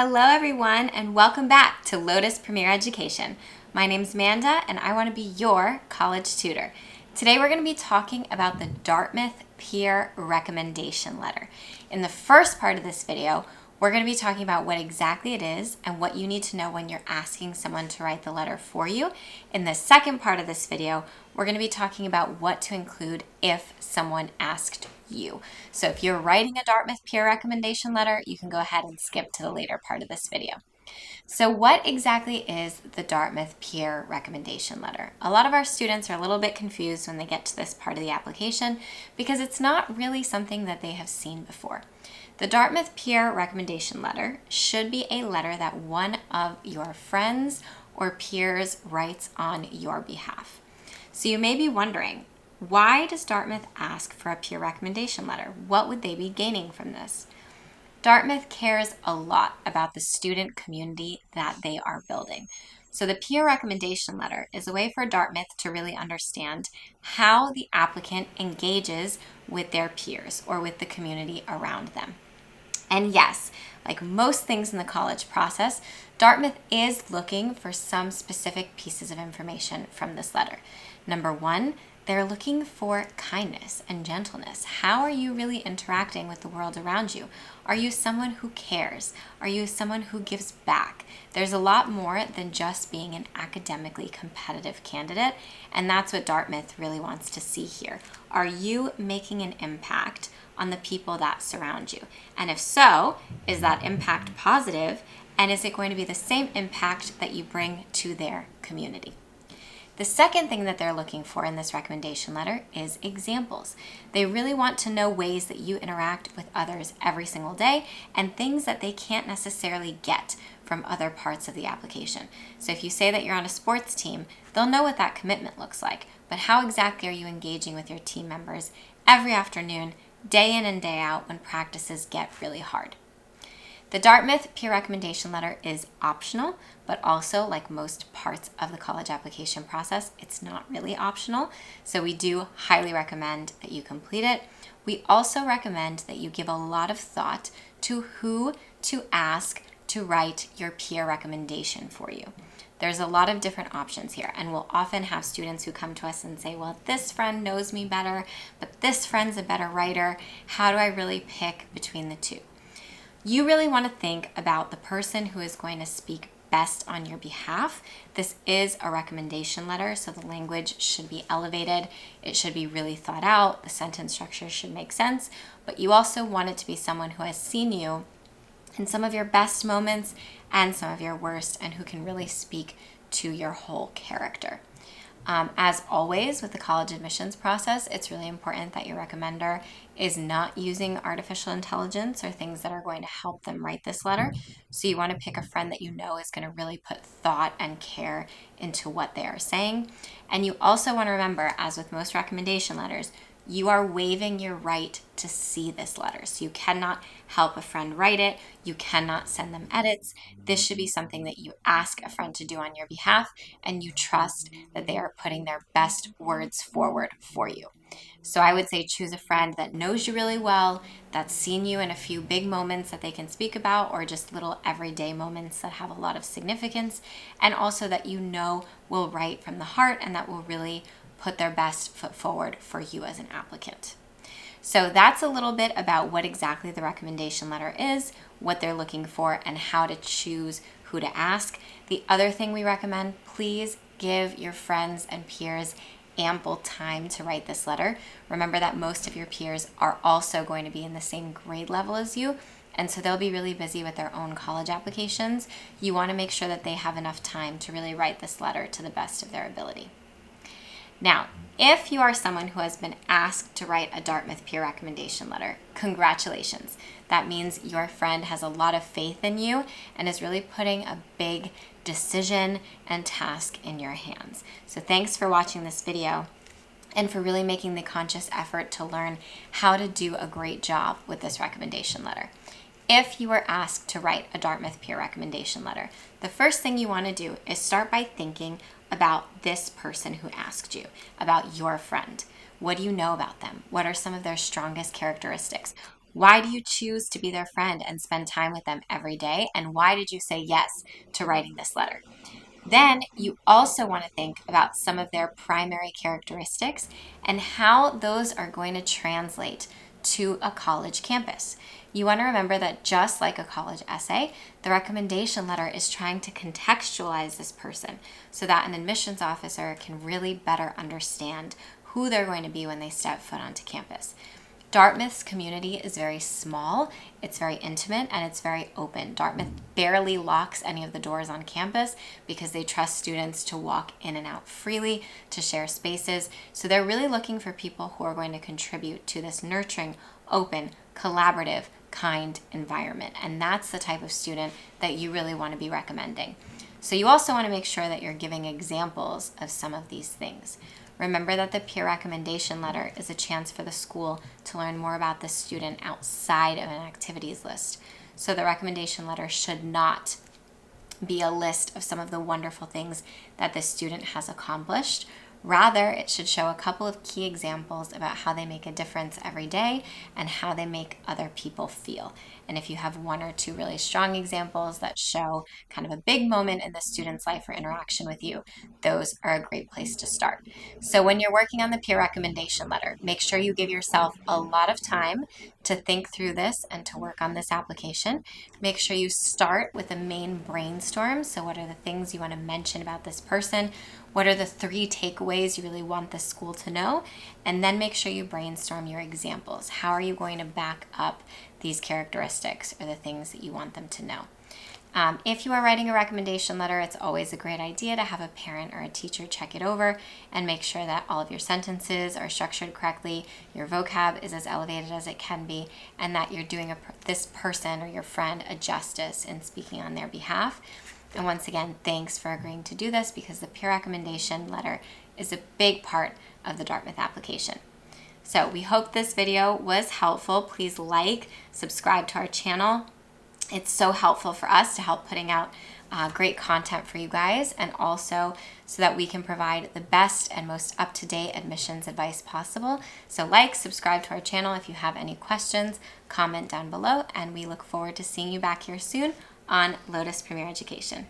Hello everyone and welcome back to Lotus Premier Education. My name's Amanda and I want to be your college tutor. Today we're going to be talking about the Dartmouth Peer Recommendation Letter. In the first part of this video, we're going to be talking about what exactly it is and what you need to know when you're asking someone to write the letter for you. In the second part of this video, we're going to be talking about what to include if someone asked you. So if you're writing a Dartmouth peer recommendation letter, you can go ahead and skip to the later part of this video. So what exactly is the Dartmouth peer recommendation letter? A lot of our students are a little bit confused when they get to this part of the application because it's not really something that they have seen before. The Dartmouth peer recommendation letter should be a letter that one of your friends or peers writes on your behalf. So you may be wondering, why does Dartmouth ask for a peer recommendation letter? What would they be gaining from this? Dartmouth cares a lot about the student community that they are building. So the peer recommendation letter is a way for Dartmouth to really understand how the applicant engages with their peers or with the community around them. And yes, like most things in the college process, Dartmouth is looking for some specific pieces of information from this letter. Number one, they're looking for kindness and gentleness. How are you really interacting with the world around you? Are you someone who cares? Are you someone who gives back? There's a lot more than just being an academically competitive candidate, and that's what Dartmouth really wants to see here. Are you making an impact on the people that surround you? And if so, is that impact positive? And is it going to be the same impact that you bring to their community? The second thing that they're looking for in this recommendation letter is examples. They really want to know ways that you interact with others every single day and things that they can't necessarily get from other parts of the application. So if you say that you're on a sports team, they'll know what that commitment looks like, but how exactly are you engaging with your team members every afternoon, day in and day out when practices get really hard? The Dartmouth peer recommendation letter is optional, but also like most parts of the college application process, it's not really optional. So we do highly recommend that you complete it. We also recommend that you give a lot of thought to who to ask to write your peer recommendation for you. There's a lot of different options here, and we'll often have students who come to us and say, well, this friend knows me better, but this friend's a better writer. How do I really pick between the two? You really want to think about the person who is going to speak best on your behalf. This is a recommendation letter, so the language should be elevated. It should be really thought out. The sentence structure should make sense, but you also want it to be someone who has seen you in some of your best moments and some of your worst, and who can really speak to your whole character. As always with the college admissions process, it's really important that your recommender is not using artificial intelligence or things that are going to help them write this letter. So you want to pick a friend that you know is going to really put thought and care into what they are saying. And you also want to remember, as with most recommendation letters, you are waiving your right to see this letter. So you cannot help a friend write it. You cannot send them edits. This should be something that you ask a friend to do on your behalf, and you trust that they are putting their best words forward for you. So I would say choose a friend that knows you really well, that's seen you in a few big moments that they can speak about, or just little everyday moments that have a lot of significance, and also that you know will write from the heart and that will really put their best foot forward for you as an applicant. So that's a little bit about what exactly the recommendation letter is, what they're looking for, and how to choose who to ask. The other thing we recommend, please give your friends and peers ample time to write this letter. Remember that most of your peers are also going to be in the same grade level as you, and so they'll be really busy with their own college applications. You want to make sure that they have enough time to really write this letter to the best of their ability. Now, if you are someone who has been asked to write a Dartmouth peer recommendation letter, congratulations. That means your friend has a lot of faith in you and is really putting a big decision and task in your hands. So thanks for watching this video and for really making the conscious effort to learn how to do a great job with this recommendation letter. If you were asked to write a Dartmouth peer recommendation letter, the first thing you want to do is start by thinking about this person who asked you, about your friend. What do you know about them? What are some of their strongest characteristics? Why do you choose to be their friend and spend time with them every day? And why did you say yes to writing this letter? Then you also want to think about some of their primary characteristics and how those are going to translate to a college campus. You want to remember that just like a college essay, the recommendation letter is trying to contextualize this person so that an admissions officer can really better understand who they're going to be when they step foot onto campus. Dartmouth's community is very small, it's very intimate, and it's very open. Dartmouth barely locks any of the doors on campus because they trust students to walk in and out freely, to share spaces. So they're really looking for people who are going to contribute to this nurturing, open, collaborative, kind environment. And that's the type of student that you really want to be recommending. So you also want to make sure that you're giving examples of some of these things. Remember that the peer recommendation letter is a chance for the school to learn more about the student outside of an activities list. So the recommendation letter should not be a list of some of the wonderful things that the student has accomplished. Rather, it should show a couple of key examples about how they make a difference every day and how they make other people feel. And if you have one or two really strong examples that show kind of a big moment in the student's life or interaction with you, those are a great place to start. So when you're working on the peer recommendation letter, make sure you give yourself a lot of time to think through this and to work on this application. Make sure you start with a main brainstorm. So what are the things you want to mention about this person? What are the 3 takeaways you really want the school to know? And then make sure you brainstorm your examples. How are you going to back up these characteristics or the things that you want them to know? If you are writing a recommendation letter, it's always a great idea to have a parent or a teacher check it over and make sure that all of your sentences are structured correctly, your vocab is as elevated as it can be, and that you're doing this person or your friend a justice in speaking on their behalf. And once again, thanks for agreeing to do this because the peer recommendation letter is a big part of the Dartmouth application. So we hope this video was helpful. Please like, subscribe to our channel. It's so helpful for us to help putting out great content for you guys, and also so that we can provide the best and most up-to-date admissions advice possible. So like, subscribe to our channel. If you have any questions, comment down below, and we look forward to seeing you back here soon on Lotus Premier Education.